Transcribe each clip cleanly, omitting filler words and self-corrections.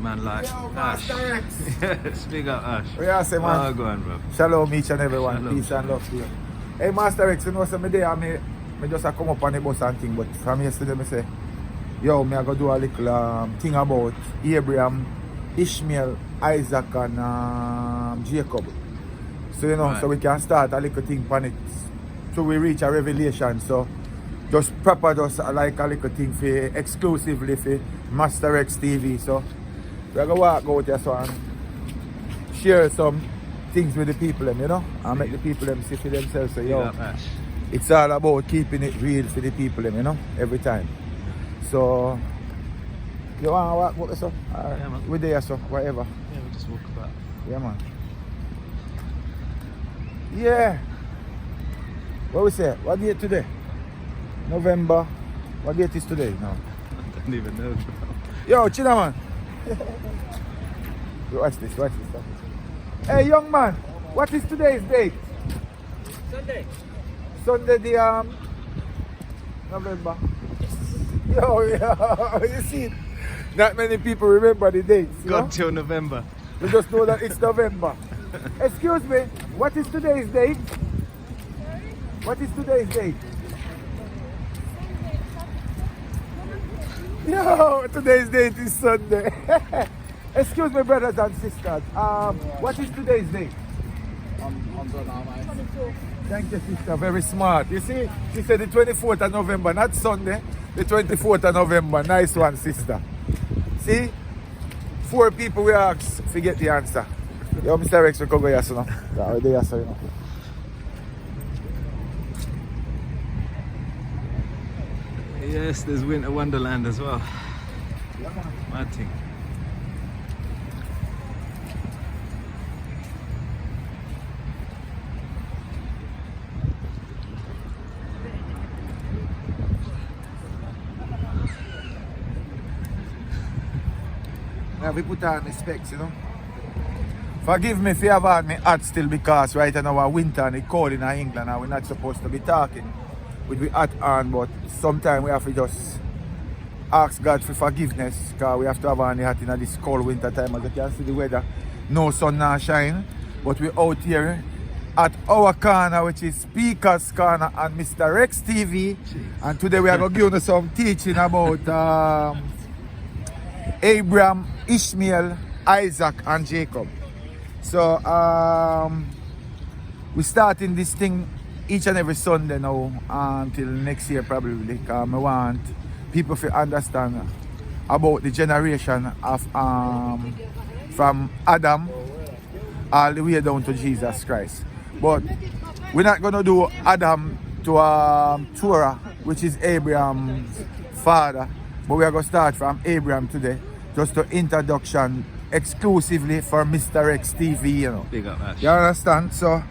Man like Yo, Ash. Master X. Yes, big up Ash. Yeah, say man. Oh, go on, bro. Shalom each and everyone. Shalom, Peace and shalom. love to you. Hey Master X, you know some day I just a come up on the bus and thing, but from yesterday I say, yo, me I go do a little thing about Abraham, Ishmael, Isaac and Jacob. So you know, Right. so we can start a little thing on it till we reach a revelation. So just proper just like a little thing for exclusively for Master X TV. So we're gonna walk out there so and share some things with the people them, you know, and make the people them see for themselves. So Big yo, up Ash. it's all about keeping it real for the people them, you know, every time. So you wanna walk this up? Yeah, man. We're there, so whatever. Yeah, we'll just walk about. Yeah, man. Yeah. What we say? What date today? November. What date is today? No. I don't even know, bro. Yo, China man. Watch this, watch this. Hey, young man. What is today's date? Sunday. Sunday the November. Yo, you see, not many people remember the dates. You know? Gone till November. We just know that it's November. Excuse me, what is today's date? What is today's date? Yo, today's date is Sunday. Excuse me, brothers and sisters. What is today's date? Thank you, sister. Very smart. You see, she said the 24th of November, not Sunday. The 24th of November. Nice one, sister. See? 4 people we ask, forget the answer. Yo, Mr. Rex, we can go yes, you know. Yeah, we do yes, you know. Yes, there's Winter Wonderland as well. Mad thing. Now we put on the specs, you know. Forgive me if you have on me hat still because right now it's winter and it's cold in England and we're not supposed to be talking with the hat on, but sometimes we have to just ask God for forgiveness because we have to have on the hat in this cold winter time. As you can see the weather, no sun now shine, but we're out here at our corner, which is Speaker's Corner and Mr. Rex TV. And today we are going to give you some teaching about Abraham, Ishmael, Isaac and Jacob. So we're starting this thing each and every Sunday now until next year probably, because I want people to understand about the generation of from Adam all the way down to Jesus Christ. But we're not going to do Adam to Torah, which is Abraham's father, but we are going to start from Abraham today, just to introduction exclusively for Mr. X TV, you know. Big up Ash. You understand? So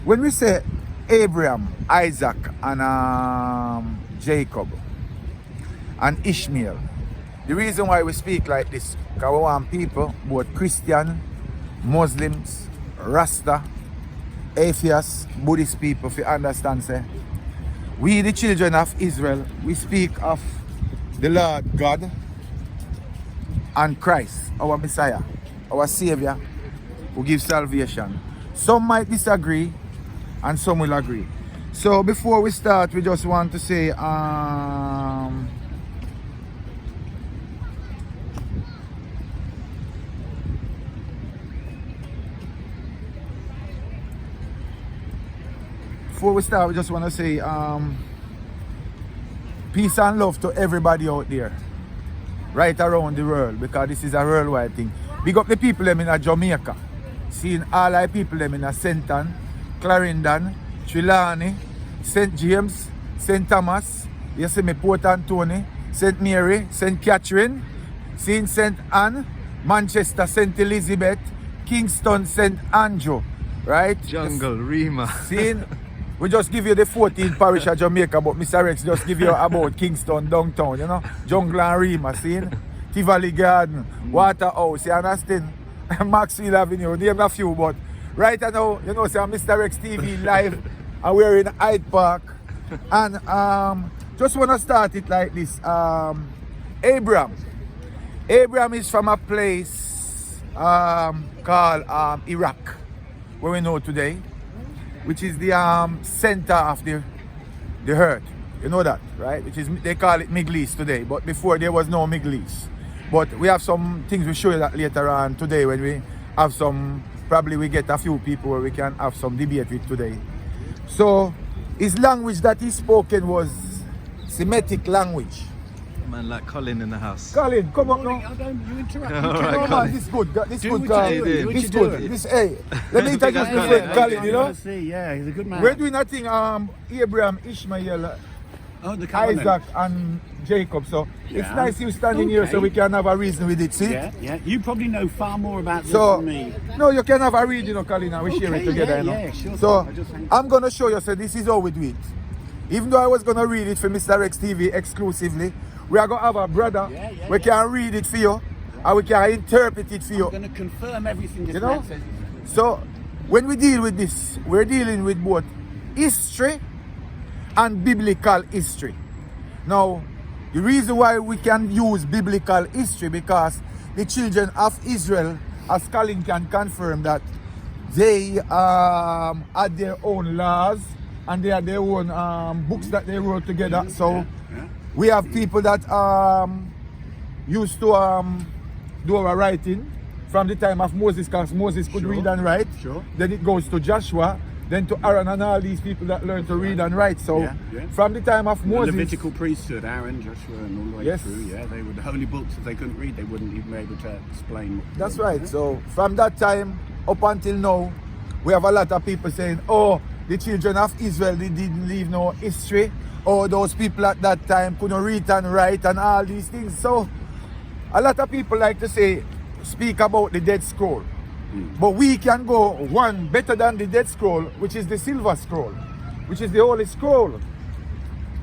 when we say Abraham, Isaac and Jacob and Ishmael, the reason why we speak like this, because we want people, both Christian, Muslims, Rasta, atheists, Buddhist people, if you understand, say, we the children of Israel, we speak of the Lord God and Christ, our Messiah, our Savior, who gives salvation. Some might disagree and some will agree. So before we start, we just want to say before we start, we just want to say peace and love to everybody out there right around the world, because this is a worldwide thing. Big up the people them in Jamaica. Seeing all our people them in St. Ann, Clarendon, Trelawney, St. James, St. Thomas, you see me, Port Anthony, St. Mary, St. Catherine, seeing St. Anne, Manchester, St. Elizabeth, Kingston, St. Andrew, right? Jungle, Rima. Seeing, we just give you the 14th parish of Jamaica, but Mr. Rex just give you about Kingston, downtown, you know, Jungle and Rima, seeing, Tivoli Garden, Waterhouse, you understand? Maxwell Avenue, name a few, but right now, you know, say Mr. X TV live and we're in Hyde Park. And just want to start it like this. Abraham. Abraham is from a place called Iraq, where we know today, which is the center of the earth. You know that, right? Which is, they call it Middle East today, but before there was no Middle East. But we have some things we'll show you that later on today when we have some, probably we get a few people where we can have some debate with today. So his language that he spoken was Semitic language. Man like Colin in the house. Colin, come up now. I don't, you interrupt. All You right, interrupt. No, man, Colin. this good. This Do good. what you're doing, do what This you're good. doing. This, hey, let me introduce my friend Colin, you know. See, yeah, he's a good man. We're doing a thing, Abraham, Ishmael, Oh, the covenant. Isaac and Jacob. So it's Yeah. nice you standing here so Okay. we can have a reason with it, see? Yeah, yeah. You probably know far more about this So, than me. no, you can have a read, you know, Colin, and we share it Okay, together, yeah, you know. yeah, sure. So, I just think- I'm going to show you, so this is how we do it. Even though I was going to read it for Mr. Rex TV exclusively, we are going to have a brother. Yeah, yeah, we yeah. can read it for you, and we can interpret it for you. I'm going to confirm everything this You know? man says. So, when we deal with this, we're dealing with both history and biblical history. Now, the reason why we can use biblical history, because the children of Israel, as Colin can confirm, that they had their own laws and they had their own books that they wrote together. So Yeah, yeah. we have people that used to do our writing from the time of Moses, because Moses could Sure. read and write. Sure. Then it goes to Joshua, then to Aaron and all these people that learned to read and write. So Yeah, yeah. from the time of The Moses, Levitical priesthood, Aaron, Joshua, and all the way Yes. through. Yeah, they were the holy books. If they couldn't read, they wouldn't even be able to explain. that's right. So from that time up until now, we have a lot of people saying, oh, the children of Israel, they didn't leave no history. Or those people at that time couldn't read and write and all these things. So a lot of people like to say, speak about the Dead Scroll. But we can go one better than the Dead Scroll, which is the Silver Scroll, which is the Holy Scroll.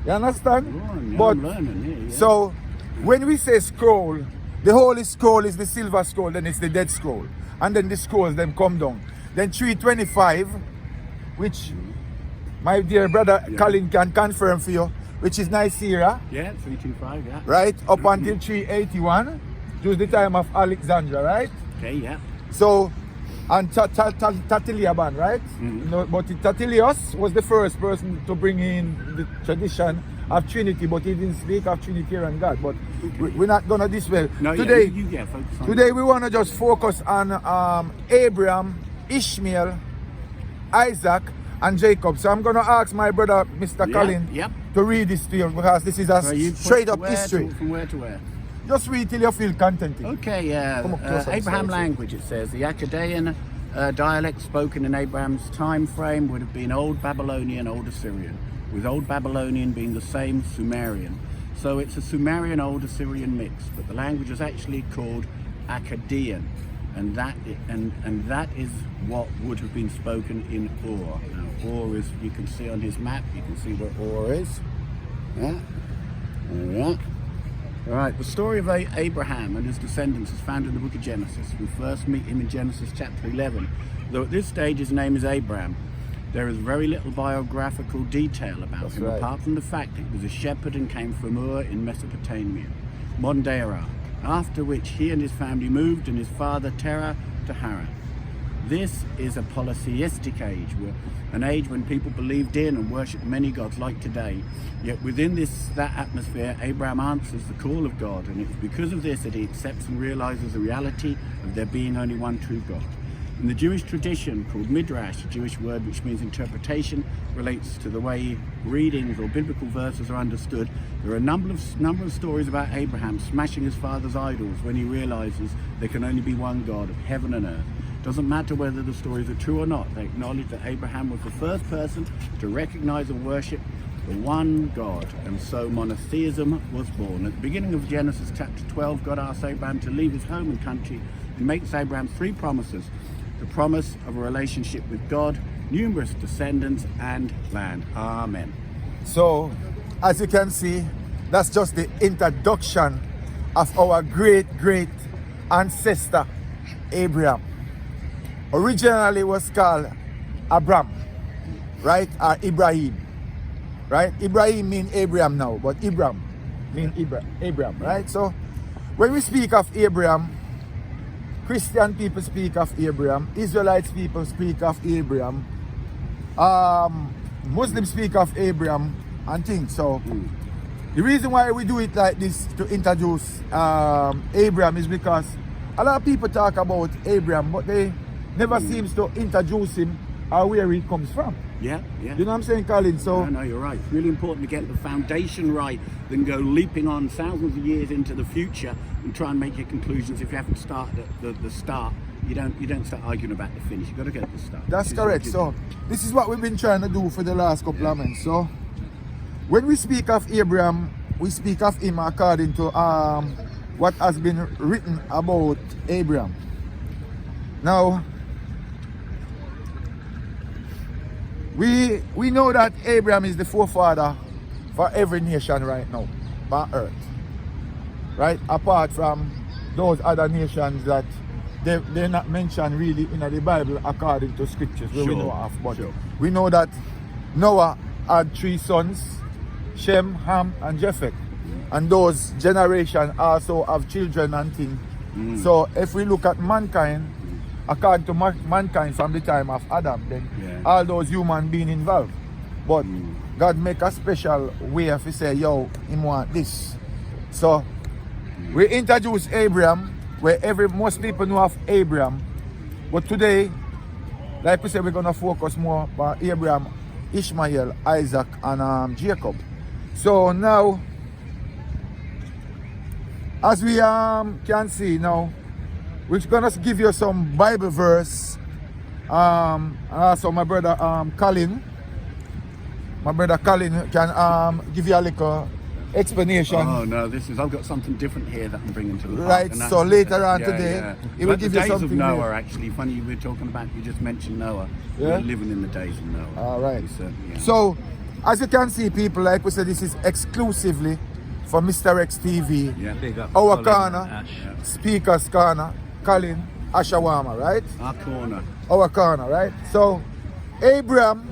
You understand? Yeah, But I'm learning here, yeah. so when we say scroll, the Holy Scroll is the Silver Scroll, then it's the Dead Scroll, and then the scrolls then come down. Then 325, which my dear brother Yeah. Colin can confirm for you, which is Nicaea, Yeah, 325, yeah. right? Up until 381, just the time of Alexandria, right? Okay, yeah. So, and Tatiliaban, right? Mhm. No, but Tatilius was the first person to bring in the tradition of Trinity, but he didn't speak of Trinitarian God. But we're not gonna this way. No, Today, yeah, focus on today we wanna just focus on Abraham, Ishmael, Isaac, and Jacob. So I'm gonna ask my brother, Mr. Yeah, Colin, yep. to read this to you, because this is a So you straight put up where history. from where to where? Just read till you feel contented. Okay, Come up closer, Abraham sorry. language, it says. The Akkadian dialect spoken in Abraham's time frame would have been Old Babylonian, Old Assyrian, with Old Babylonian being the same Sumerian. So it's a Sumerian Old Assyrian mix, but the language is actually called Akkadian, and that is what would have been spoken in Ur. Now, Ur is, you can see on his map, you can see where Ur is. Yeah. Yeah. All right, the story of Abraham and his descendants is found in the book of Genesis. We first meet him in Genesis chapter 11. Though at this stage his name is Abraham, there is very little biographical detail about That's him, right. apart from the fact that he was a shepherd and came from Ur in Mesopotamia, modern day Iraq, after which he and his family moved and his father Terah to Haran. This is a polytheistic age, an age when people believed in and worshipped many gods like today. Yet within that atmosphere, Abraham answers the call of God, and it's because of this that he accepts and realizes the reality of there being only one true God. In the Jewish tradition called Midrash, a Jewish word which means interpretation, relates to the way readings or biblical verses are understood. There are a number of stories about Abraham smashing his father's idols when he realizes there can only be one God of heaven and earth. Doesn't matter whether the stories are true or not, they acknowledge that Abraham was the first person to recognize and worship the one God, and so monotheism was born. At the beginning of Genesis chapter 12, God asks Abraham to leave his home and country and makes Abraham three promises: the promise of a relationship with God, numerous descendants, and land. Amen. So, as you can see, that's just the introduction of our great ancestor, Abraham. Originally was called Abram, right? Or Ibrahim, right? Ibrahim means Abraham now, but Abram means Abraham, right? So when we speak of Abraham, Christian people speak of Abraham, Israelites people speak of Abraham, Muslims speak of Abraham and things. So the reason why we do it like this to introduce Abraham is because a lot of people talk about Abraham, but they never seems to introduce him or where he comes from. Yeah. You know what I'm saying, Colin? So No, you're right. It's really important to get the foundation right, then go leaping on thousands of years into the future and try and make your conclusions. If you haven't started at the start, you don't start arguing about the finish. You've got to get at the start. that's correct. So this is what we've been trying to do for the last couple of months. So when we speak of Abraham, we speak of him according to what has been written about Abraham. Now, we know that Abraham is the forefather for every nation right now on earth, right? Apart from those other nations that they're not mentioned really in the Bible according to scriptures where we know of. But we know that Noah had 3 sons, Shem, Ham and Japheth, and those generations also have children and things. So if we look at mankind, according to mankind from the time of Adam, then all those human beings involved. But God make a special way if he say, yo, him want this. So we introduce Abraham, where most people know of Abraham. But today, like we said, we're gonna focus more on Abraham, Ishmael, Isaac, and Jacob. So now, as we can see now, we're gonna give you some Bible verse. And also my brother Colin can give you a little explanation. Oh no, I've got something different here that I'm bringing to the right. So later on today, he will give you something. The days of Noah, actually, funny you were talking about. You just mentioned Noah. We're living in the days of Noah. All right. So as you can see, people, like we said, this is exclusively for Mr. X TV. Yeah. Big up Our Colin corner, and Ash. Speaker's corner, Colin, Ashawama, right? Our corner. Our corner, right? So Abraham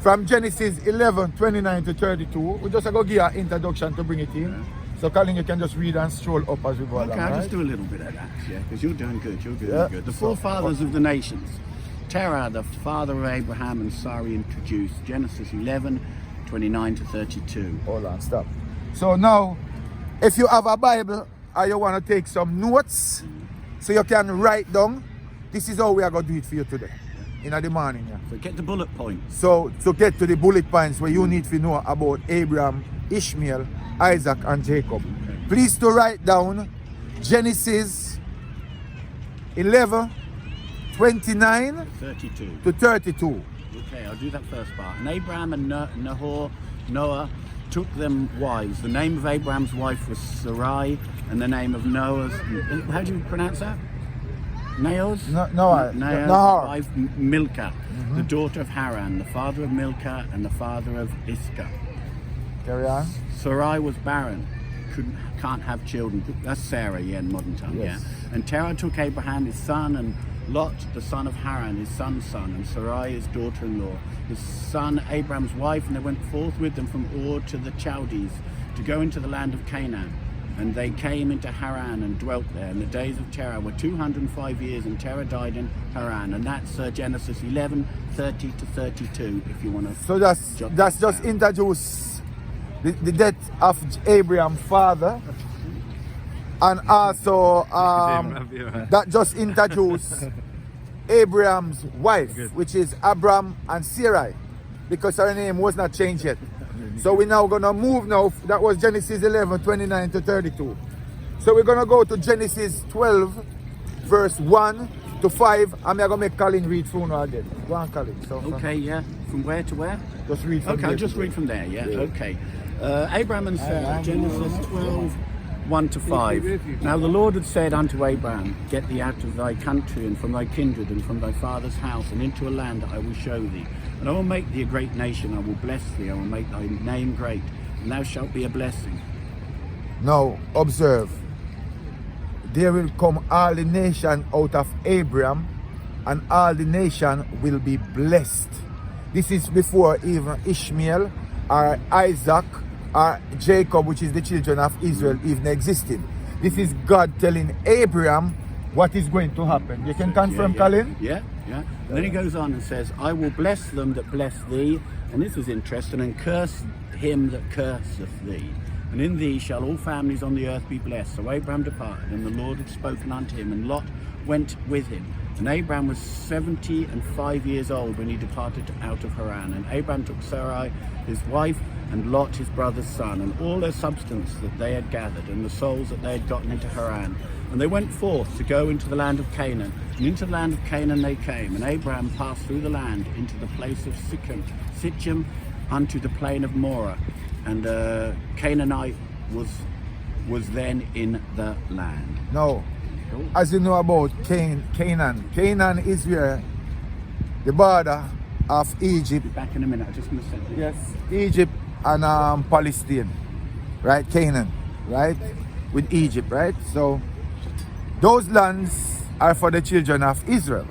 from Genesis 11:29 to 32. We just go give an introduction to bring it in. Yeah. So Colin, you can just read and stroll up as we go along. Okay, I'll right? just do a little bit of that, because you're doing good. You're doing Yeah. good. The forefathers of the nations. Terah, the father of Abraham and Sarah, introduced Genesis 11:29 to 32. Hold on, stop. So now, if you have a Bible or you want to take some notes, so you can write down, this is how we are going to do it for you today, in the morning. Yeah. So get the bullet points. So to get to the bullet points where you need to know about Abraham, Ishmael, Isaac and Jacob. Please to write down Genesis 11:29 32. to 32. Okay, I'll do that first part. And Abraham and Noah took them wives. The name of Abraham's wife was Sarai, and the name of Noah's, how do you pronounce that? Naos? Noah's wife Milcah, the daughter of Haran, the father of Milcah and the father of Iscah. Carry on. Sarai was barren, can't have children. That's Sarah, in modern time, Yes. And Terah took Abraham, his son, and Lot, the son of Haran, his son's son, and Sarai, his daughter-in-law, his son Abraham's wife, and they went forth with them from Ur to the Chaldees to go into the land of Canaan. And they came into Haran and dwelt there. And the days of Terah were 205 years, and Terah died in Haran. And that's Genesis 11:30 to 32, if you want to. So that's just introduce the death of Abraham's father, and also that just introduce Abraham's wife, which is Abram and Sarai, because her name was not changed yet. So we're now gonna move now. That was Genesis 11:29 to 32. So we're gonna go to Genesis 12, verse 1 to 5. I'm gonna make Colin read sooner again. Go on, Colin. So Okay, yeah. From where to where? just read from Okay, there I'll just to read from there, yeah. Okay. Abraham and Sarah, Genesis 12, 1 to 5. Now the Lord had said unto Abraham, Get thee out of thy country and from thy kindred and from thy father's house and into a land that I will show thee. And I will make thee a great nation, I will bless thee, I will make thy name great, and thou shalt be a blessing. Now observe, there will come all the nation out of Abraham, and all the nation will be blessed. This is before even Ishmael or Isaac or Jacob, which is the children of Israel, even existed. This is God telling Abraham what is going to happen. You can confirm, Colin? Yeah. And then he goes on and says, I will bless them that bless thee, and this is interesting, and curse him that curseth thee. And in thee shall all families on the earth be blessed. So Abraham departed, and the Lord had spoken unto him, and Lot went with him. And Abraham was 75 years old when he departed out of Haran. And Abraham took Sarai his wife, and Lot his brother's son, and all their substance that they had gathered, and the souls that they had gotten into Haran. And they went forth to go into the land of Canaan. And into the land of Canaan they came. And Abraham passed through the land into the place of Sichem unto the plain of Moreh. And Canaanite was then in the land. Now, as you know about Canaan is where the border of Egypt. Be back in a minute. I just want to say this. Yes, Egypt and Palestine, right? Canaan, right? With Egypt, right? So those lands are for the children of Israel,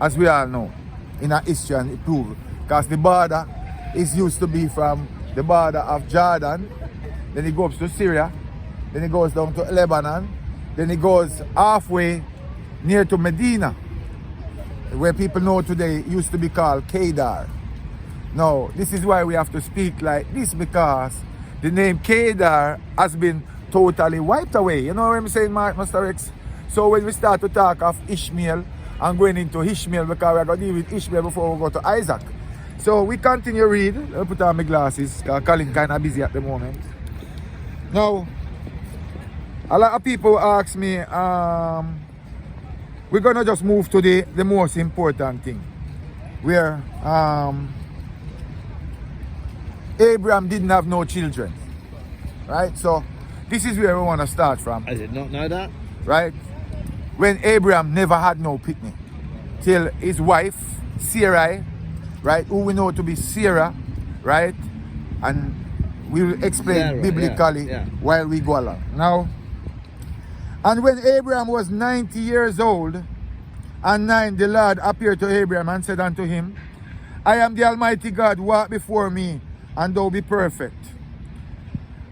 as we all know in our history, and it proved, because the border is used to be from the border of Jordan, then it goes to Syria, then it goes down to Lebanon, then it goes halfway near to Medina, where people know today used to be called Kedar. Now, this is why we have to speak like this, because the name Kedar has been totally wiped away. You know what I'm saying, Master Rex? So when we start to talk of Ishmael and going into Ishmael, because we're going to deal with Ishmael before we go to Isaac. So we continue read. Let me put on my glasses, because Colin kind of busy at the moment. Now, a lot of people ask me, we're going to just move to the most important thing, where Abraham didn't have no children, right? So this is where we want to start from. I did not know that. Right? When Abraham never had no pitney, till his wife, Sarai, right, who we know to be Sarah, right? And we will explain biblically while we go along. Now, and when Abraham was 90 years old, and 9, the Lord appeared to Abraham and said unto him, I am the Almighty God, walk before me, and thou be perfect.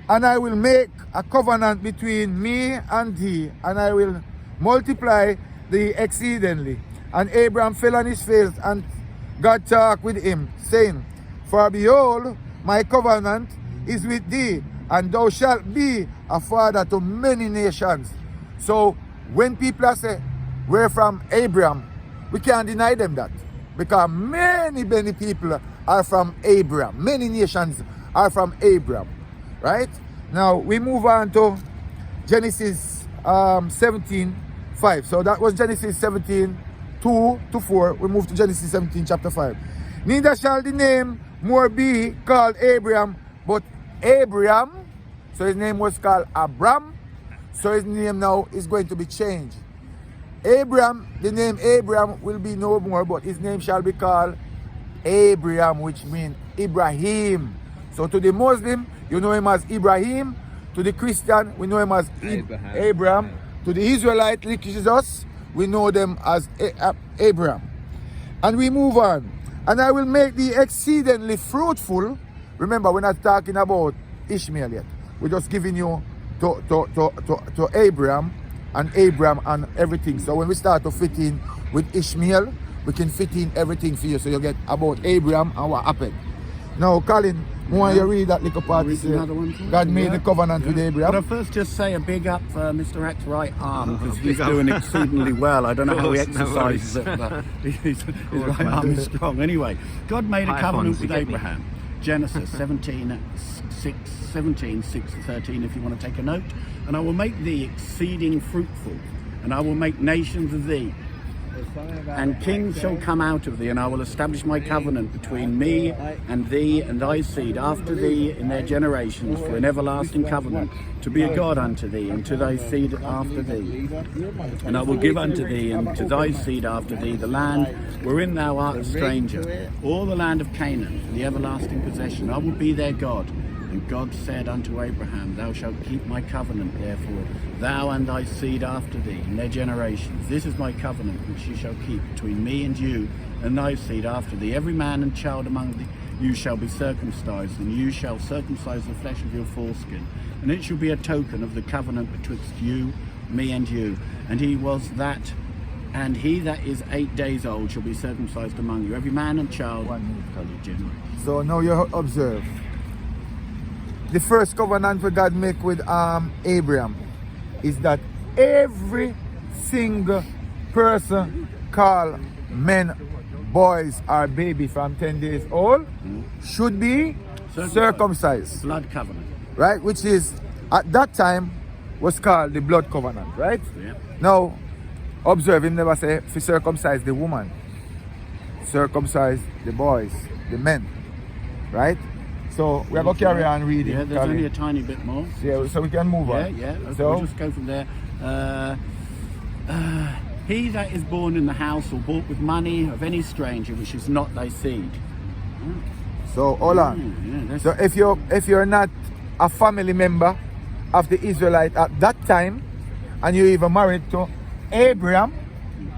And I will make a covenant between me and thee, and I will multiply thee exceedingly. And Abraham fell on his face, and God talked with him, saying, For behold, my covenant is with thee, and thou shalt be a father to many nations. So when people say, we're from Abraham, we can't deny them that. Because many people are from Abraham. Many nations are from Abraham. Right? Now we move on to Genesis 17:5. So that was Genesis 17:2-4. We move to Genesis 17 chapter 5. Neither shall the name more be called Abraham, but Abraham. So his name was called Abram. So his name now is going to be changed. Abraham, the name Abraham will be no more, but his name shall be called Abraham, which means Ibrahim. So to the Muslim, you know him as Ibrahim. To the Christian, we know him as Abraham. To the Israelite, which is us, we know them as Abraham. And we move on. And I will make thee exceedingly fruitful. Remember, we're not talking about Ishmael yet. We're just giving you to Abraham and everything. So when we start to fit in with Ishmael, we can fit in everything for you. So you get about Abraham and what happened. Now, Colin, why you read that little part? God made the covenant with Abraham. But I'll first just say a big up for Mr. X's right arm, because he's doing exceedingly well. I don't know how he exercises it, but his right arm is strong. Anyway, God made a covenant with Abraham. Genesis 17:6-13, if you want to take a note. And I will make thee exceeding fruitful, and I will make nations of thee. And kings shall come out of thee, and I will establish my covenant between me and thee and thy seed after thee in their generations for an everlasting covenant, to be a God unto thee and to thy seed after thee. And I will give unto thee and to thy seed after thee the land wherein thou art a stranger, all the land of Canaan, the everlasting possession. I will be their God. And God said unto Abraham, Thou shalt keep my covenant, therefore, thou and thy seed after thee, in their generations. This is my covenant which ye shall keep between me and you, and thy seed after thee. Every man and child among you shall be circumcised, and you shall circumcise the flesh of your foreskin, and it shall be a token of the covenant betwixt you, me and you. And he that is 8 days old shall be circumcised among you, every man and child. So now you observe. The first covenant that God make with Abraham is that every single person called men, boys or baby from 10 days old should be circumcised. Blood covenant. Right? Which is, at that time, was called the blood covenant. Right? Yeah. Now, observe, him never say, if you circumcise the woman, circumcise the boys, the men. Right? So we are going to carry on reading. Yeah, there's only a tiny bit more. Yeah, so we can move on. Yeah. Okay, So we'll just go from there. He that is born in the house or bought with money of any stranger which is not thy seed. So hold on. Yeah, So if you're not a family member of the Israelite at that time, and you're even married to Abraham,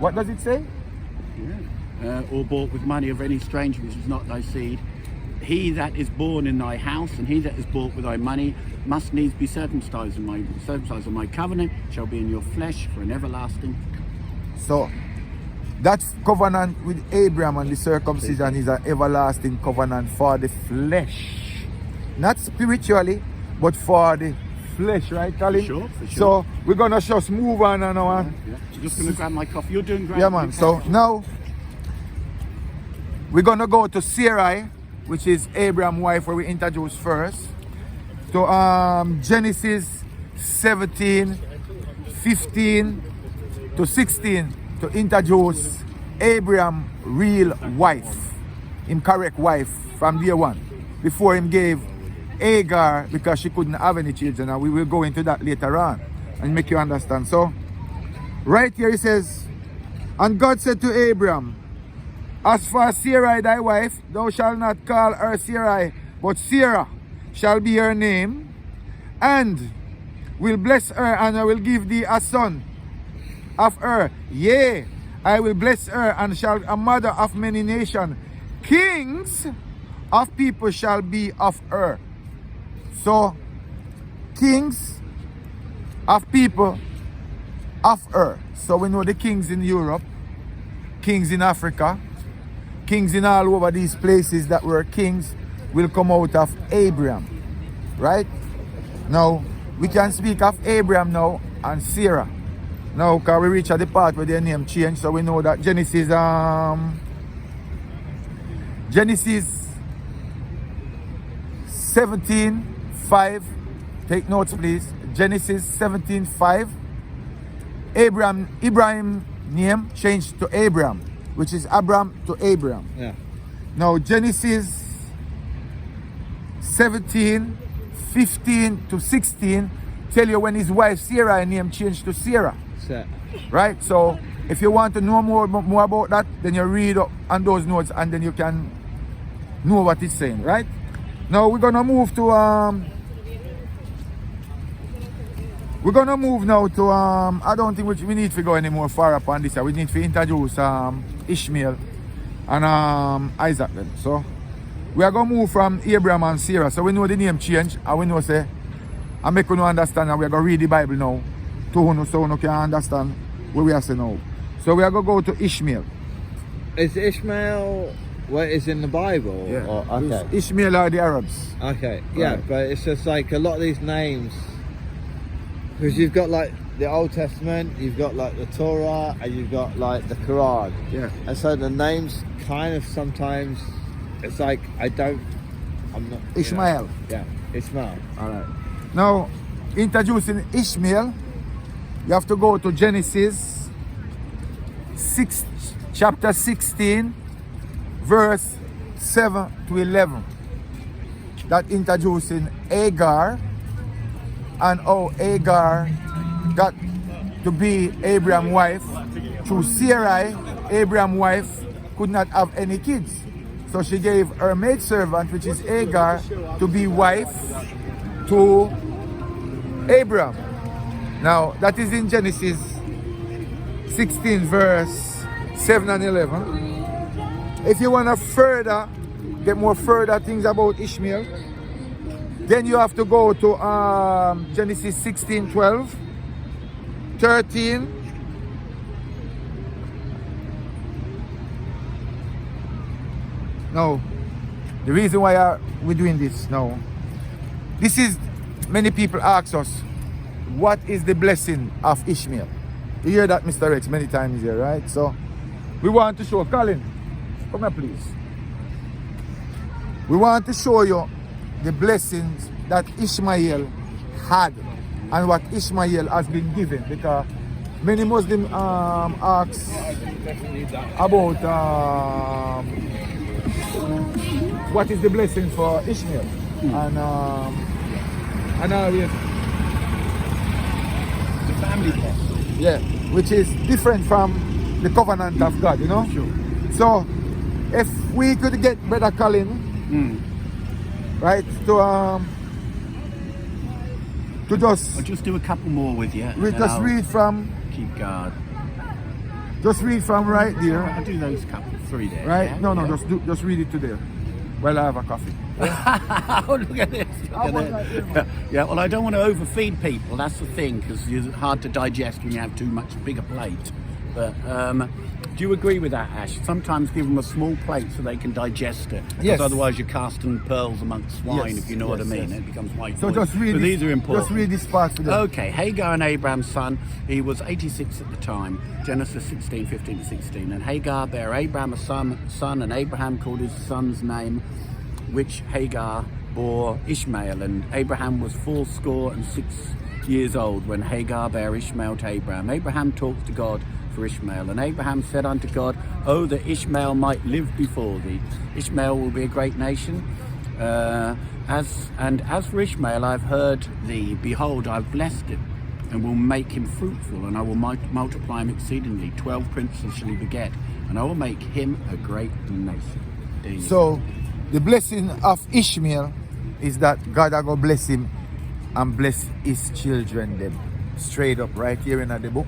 what does it say? Or bought with money of any stranger which is not thy seed. He that is born in thy house, and he that is bought with thy money, must needs be circumcised, and my covenant shall be in your flesh for an everlasting. So that covenant with Abraham and the circumcision is an everlasting covenant for the flesh. Not spiritually, but for the flesh, right, Colin? For sure. So we're gonna just move on and on. I'm just gonna grab my coffee. You're doing great. Yeah, man. So now we're gonna go to Sarai, which is Abraham's wife, where we introduced first, to Genesis 17, 15 to 16 to introduce Abraham's real wife, him correct wife from day one, before him gave Hagar because she couldn't have any children, and we will go into that later on and make you understand. So right here it says, and God said to Abraham, as for Sarai thy wife, thou shalt not call her Sarai, but Sarah shall be her name, and will bless her, and I will give thee a son of her. Yea, I will bless her, and shall a mother of many nations. Kings of people shall be of her. So, kings of people of her. So we know the kings in Europe, kings in Africa, kings in all over these places that were kings will come out of Abraham. Right? Now, we can speak of Abraham now and Sarah. Now, because we reach at the part where their name changed, so we know that Genesis 17:5. Take notes, please. Genesis 17:5. Ibrahim name changed to Abraham, which is Abram to Abraham. Yeah. Now Genesis 17:15 to 16 tell you when his wife Sarah name changed to Sarah. Set. Right? So if you want to know more about that, then you read up on those notes and then you can know what it's saying, right? Now we're gonna move to I don't think we need to go any more far up on this. We need to introduce Ishmael and Isaac then. So we are gonna move from Abraham and Sarah. So we know the name change, and we know say I make you understand, and we are gonna read the Bible now to you so you can understand what we are saying now. So we are gonna go to Ishmael. Is Ishmael what is in the Bible? Yeah. Or, okay. Ishmael are the Arabs. Okay. Yeah, Right. but it's just like a lot of these names, because you've got like the Old Testament, you've got like the Torah, and you've got like the Quran. Yeah. And so the names kind of sometimes, it's like I'm not. Ishmael. Know, yeah, Ishmael. Alright. Now, introducing Ishmael, you have to go to Genesis chapter 16, verse 7 to 11. That introducing Hagar and how Hagar got to be Abraham's wife. Through Sarai, Abraham's wife could not have any kids. So she gave her maidservant, which is Hagar, to be wife to Abraham. Now, that is in Genesis 16, verse 7 and 11. If you want to further get more further things about Ishmael, then you have to go to Genesis 16, 12, 13. No, the reason why we're doing this now, this is, many people ask us, what is the blessing of Ishmael? You hear that, Mr. Rex, many times here, right? So we want to show, Colin, come here please. We want to show you the blessings that Ishmael had and what Ishmael has been given, because many Muslims ask about what is the blessing for Ishmael, and always The family blessing. yeah, which is different from the covenant of God, you know. Sure. So if we could get Brother Colin, right, to just I'll just do a couple more with you. and we then just I'll read from right there, I'll do those couple, 3 there. right? yeah? No, Yeah. just read it to there while I have a coffee. Oh, look at this. Look at this. Yeah, well, I don't want to overfeed people. That's the thing, because it's hard to digest when you have too much bigger plate. But do you agree with that, Ash? Sometimes give them a small plate so they can digest it. Because Yes. otherwise you're casting pearls amongst swine, Yes, if you know what I yes, mean. yes. It becomes white So noise. just read But this, these are important. Just read this part to them. Okay, Hagar and Abraham's son, he was 86 at the time, Genesis 16, 15 to 16. And Hagar bare Abraham a son, and Abraham called his son's name, which Hagar bore Ishmael. And Abraham was 86 years old when Hagar bare Ishmael to Abraham. Abraham talked to God for Ishmael, and Abraham said unto God, "Oh, that Ishmael might live before thee. Ishmael will be a great nation. As for Ishmael, I've heard thee. Behold, I've blessed him, and will make him fruitful, and I will multiply him exceedingly. 12 princes shall he beget, and I will make him a great nation." There you go. So the blessing of Ishmael is that God are gonna bless him and bless his children them. Straight up right here in the book.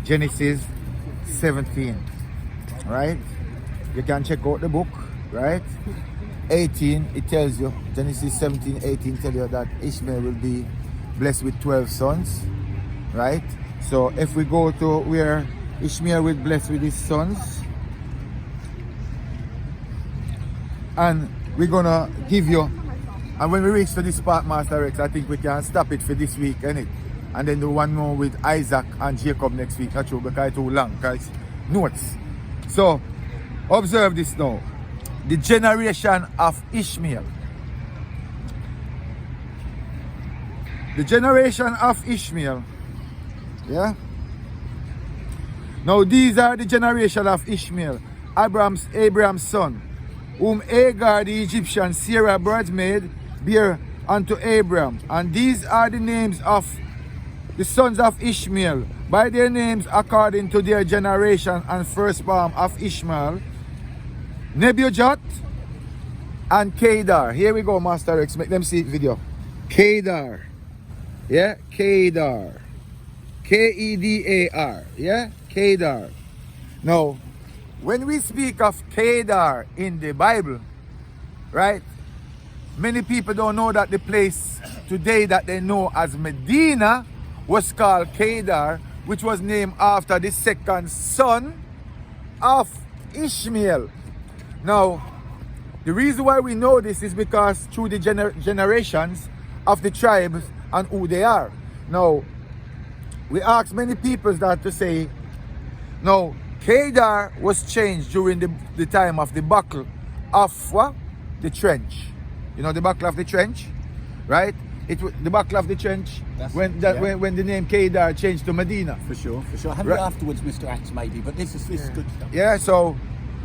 Genesis 17. Right? You can check out the book, right? 18, it tells you, Genesis 17, 18 tell you that Ishmael will be blessed with 12 sons. Right? So if we go to where Ishmael will bless with his sons, and we're gonna give you, and when we reach to this part, Master Rex, I think we can stop it for this week, innit? And then do one more with Isaac and Jacob next week, not true, because it's too long, because notes. So observe this now. The generation of Ishmael. The generation of Ishmael. Yeah. Now these are the generation of Ishmael, Abraham's son, whom Hagar the Egyptian, Sarah bridesmaid, bare unto Abraham. And these are the names of the sons of Ishmael, by their names according to their generation, and firstborn of Ishmael, Nebuchadnezzar and Kedar. Here we go, Master Rex, make them see video. Kedar. Yeah, Kedar. Kedar. Yeah, Kedar. Now, when we speak of Kedar in the Bible, right, many people don't know that the place today that they know as Medina was called Kedar, which was named after the second son of Ishmael. Now, the reason why we know this is because through the generations of the tribes and who they are. Now, we ask many people that to say, no, Kedar was changed during the time of the Battle of what? The Trench. You know the Battle of the Trench, right? The Battle of the Trench, when the name Kedar changed to Medina. For sure. Have Right. it afterwards, Mr. Axe, maybe, but this is good stuff. Yeah, so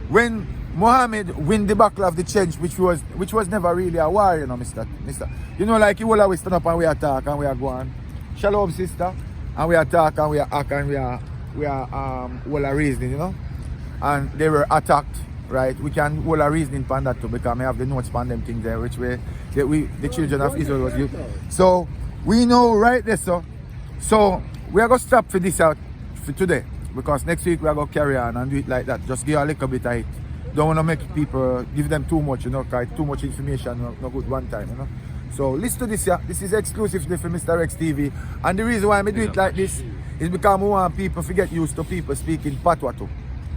when Muhammad win the Battle of the Trench, which was never really a war, you know, Mr. You know, like you will always stand up and we attack and we are going, shalom sister, and we attack and we are act and we are all a reasoning, you know, and they were attacked, right? We can all a reasoning on that too, because I have the notes on them things there, which way the children of Israel was used. So we know right there, so we are gonna stop for this out for today, because next week we are gonna carry on and do it like that. Just give a little bit of it. don't want to make people, give them too much, you know, cause too much information, no good one time, you know. So listen to this, yeah. This is exclusively for Mr. X TV. And the reason why I do it like this is because we want people to get used to people speaking Patois too.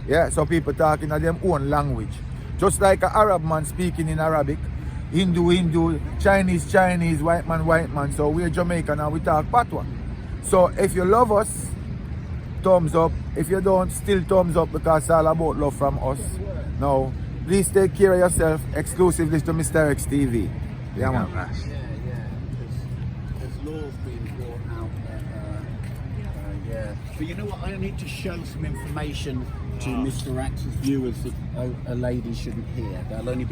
Yeah, so people talking in their own language. Just like an Arab man speaking in Arabic, Hindu, Chinese, white man. So we're Jamaican and we talk Patois. So if you love us, thumbs up. If you don't, still thumbs up, because it's all about love from us. Now, please take care of yourself. Exclusively to Mr. X TV. Yeah, man. There's laws being brought out. Yeah. But you know what? I need to show some information to Mr. X's viewers that a lady shouldn't hear. They'll only be